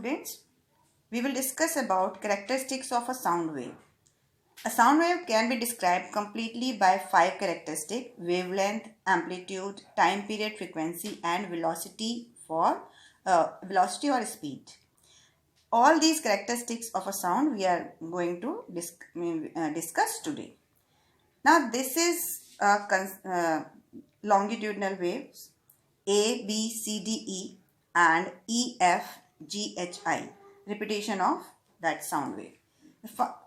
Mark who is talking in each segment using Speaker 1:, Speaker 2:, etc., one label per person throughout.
Speaker 1: students, we will discuss about characteristics of a sound wave. A sound wave can be described completely by 5 characteristics: wavelength, amplitude, time period, frequency, and velocity or speed. All these characteristics of a sound we are going to discuss today. Now this is longitudinal waves A, B, C, D, E and E, F, G, H, I. Repetition of that sound wave.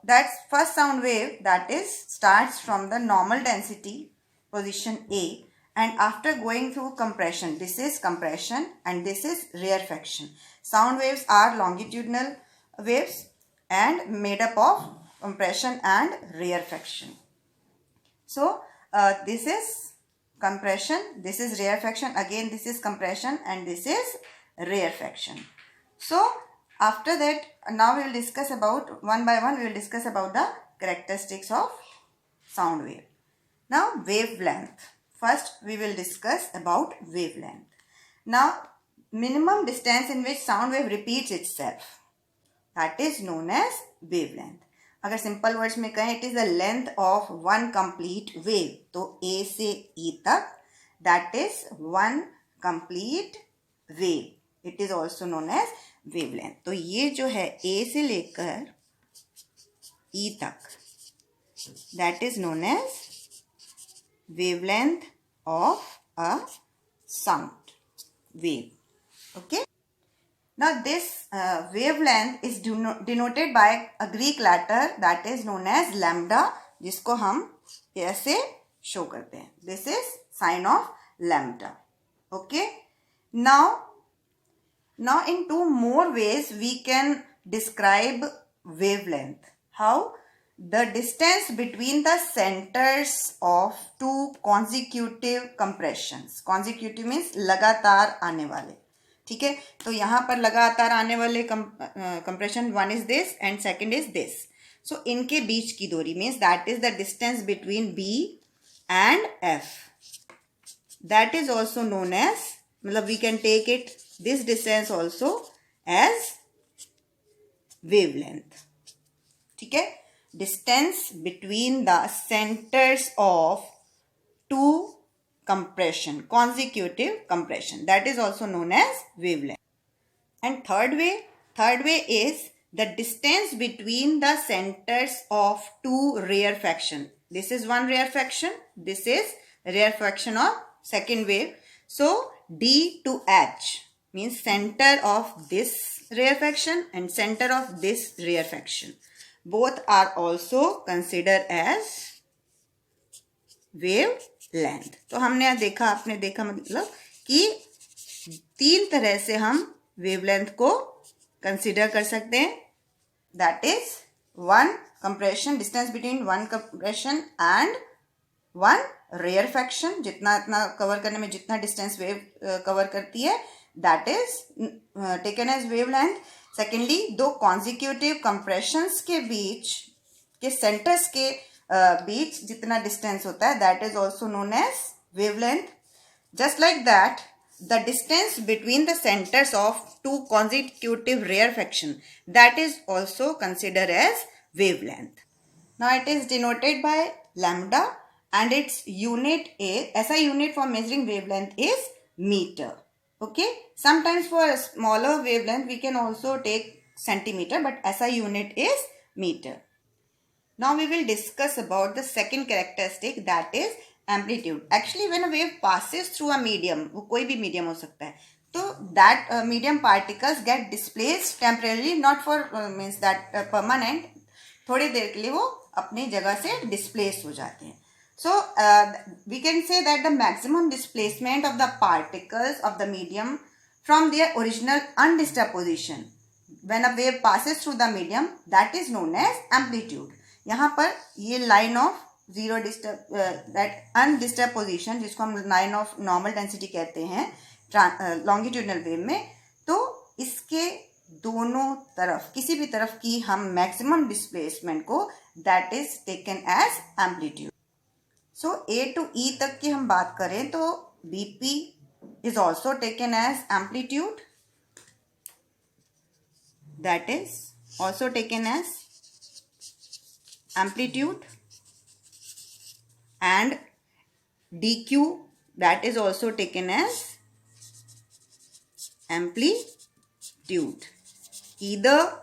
Speaker 1: That first sound wave, that is, starts from the normal density position A, and after going through compression, this is compression and this is rarefaction. Sound waves are longitudinal waves and made up of compression and rarefaction. So this is compression, this is rarefaction, again this is compression and this is rarefaction. So after that, now we will discuss about one by one, we will discuss about the characteristics of sound wave. Now wavelength. First we will discuss about wavelength. Now minimum distance in which sound wave repeats itself, that is known as wavelength. अगर simple words में कहें, it is the length of one complete wave, तो A से E तक, that is one complete wave. It is also known as wavelength. तो ये जो है ए से लेकर ई तक, that is known as wavelength of a sound wave. Okay. Now this wavelength is denoted by a Greek letter that is known as lambda, जिसको हम ऐसे शो करते हैं. This is sign of lambda. Okay. Now in two more ways we can describe wavelength. How? The distance between the centers of two consecutive compressions. Consecutive means लगातार आने वाले. ठीक है. तो यहाँ पर लगातार आने वाले compression, one is this and second is this. So इनके बीच की दूरी means that is the distance between B and F. That is also known as, मतलब we can take it this distance also as wavelength. ठीक है. Distance between the centres of two compression, consecutive compression, that is also known as wavelength. And third way is the distance between the centers of two rarefaction. This is one rarefaction, this is rarefaction of second wave. So D to H means center of this rarefaction and center of this rarefaction. Both are also considered as wave length. तो हमने आपने देखा मतलब कि तीन तरह से हम वेवलेंथ को कंसिडर कर सकते हैं. That is one compression, distance between one compression and one rarefaction. जितना इतना कवर करने में जितना डिस्टेंस वेव कवर करती है, that is taken as wavelength. Secondly, दो कॉन्जिक्यूटिव कंप्रेशंस के बीच के सेंटर्स के बीच जितना डिस्टेंस होता है, that is also known as wavelength. Just like that, the distance between the centres of two consecutive rarefaction, that is also consider as wavelength. Now it is denoted by lambda and its unit SI unit for measuring wavelength is metre. Okay. Sometimes for smaller wavelength we can also take centimetre, but SI unit is metre. Now we will discuss about the second characteristic, that is amplitude. Actually when a wave passes through a medium, वो कोई भी medium हो सकता है, तो that medium particles get displaced temporarily, not for means that permanent. थोड़ी देर के लिए वो अपनी जगह से displace हो जाते हैं. So we can say that the maximum displacement of the particles of the medium from their original undisturbed position when a wave passes through the medium, that is known as amplitude. यहाँ पर ये line of zero disturb, that undisturb position, जिसको हम line of normal density कहते हैं longitudinal wave में, तो इसके दोनों तरफ किसी भी तरफ की हम मैक्सिमम डिस्प्लेसमेंट को, that is taken as amplitude. So A to E तक की हम बात करें तो BP is also taken as amplitude. that is also taken as amplitude, and dq, that is also taken as amplitude. Either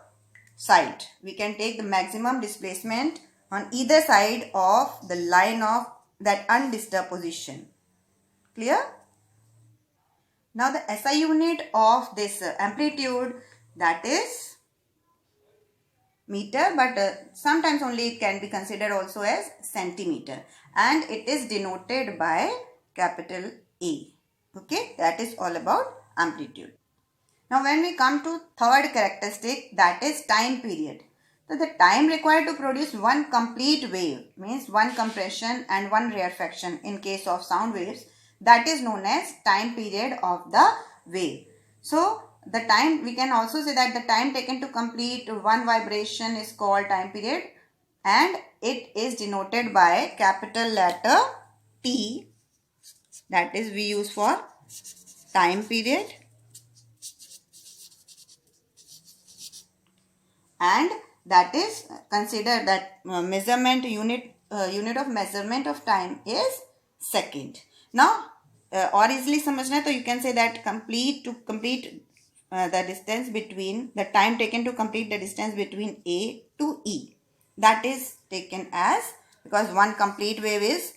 Speaker 1: side, we can take the maximum displacement on either side of the line of that undisturbed position. Clear? Now the SI unit of this amplitude, that is meter, but sometimes only it can be considered also as centimeter, and it is denoted by capital A. Okay, that is all about amplitude. Now when we come to third characteristic, that is time period. So the time required to produce one complete wave, means one compression and one rarefaction in case of sound waves, that is known as time period of the wave. So the time, we can also say that the time taken to complete one vibration is called time period, and it is denoted by capital letter T, that is we use for time period. And that is consider that measurement unit of measurement of time is second. Now और easily समझना है तो you can say that complete the distance between, the time taken to complete the distance between A to E, that is taken as, because one complete wave is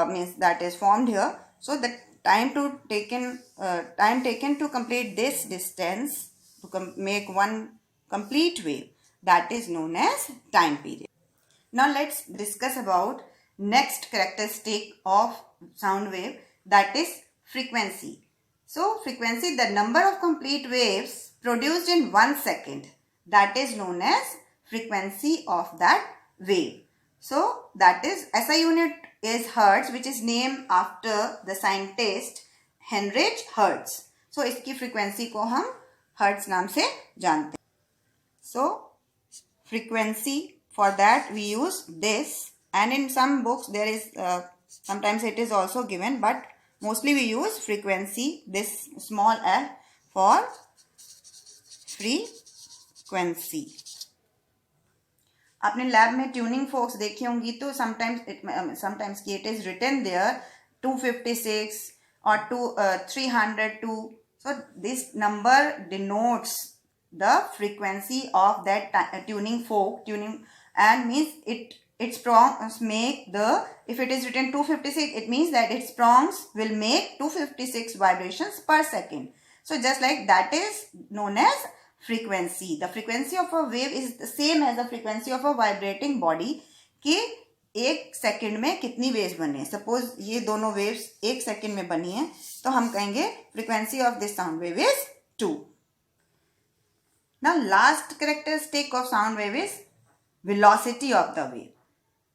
Speaker 1: means that is formed here, so the time taken to complete this distance to make one complete wave, that is known as time period. Now let's discuss about next characteristic of sound wave, that is frequency. So frequency, the number of complete waves produced in 1 second, that is known as frequency of that wave. So that is SI unit is Hertz, which is named after the scientist Heinrich Hertz. So इसकी frequency को हम Hertz नाम से जानते हैं. So frequency, for that we use this, and in some books there is sometimes it is also given, but mostly we use frequency, this small f for frequency. आपने lab में tuning focus देखी होंगी तो sometimes it is written there 256 or 302. So this number denotes the frequency of that tuning fork, and means its prongs make the, if it is written 256, it means that its prongs will make 256 vibrations per second. So just like that is known as frequency. The frequency of a wave is the same as the frequency of a vibrating body, कि एक second में कितनी waves बने. Suppose ये दोनों waves एक second में बनी है तो हम कहेंगे frequency of this sound wave is 2. Now last characteristic of sound wave is velocity of the wave.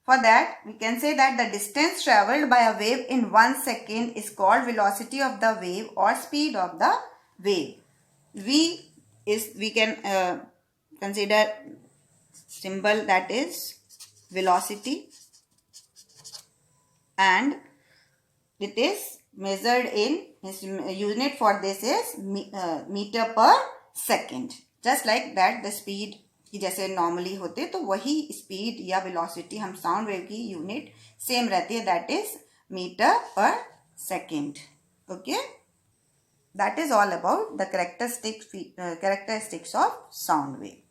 Speaker 1: For that we can say that the distance traveled by a wave in 1 second is called velocity of the wave or speed of the wave. We can consider symbol, that is velocity, and it is measured in, unit for this is meter per second. Just like that the speed की जैसे normally होते तो वही speed या velocity हम sound wave की unit same रहती है, दैट इज मीटर पर second. Okay, that is all about the characteristics of sound wave.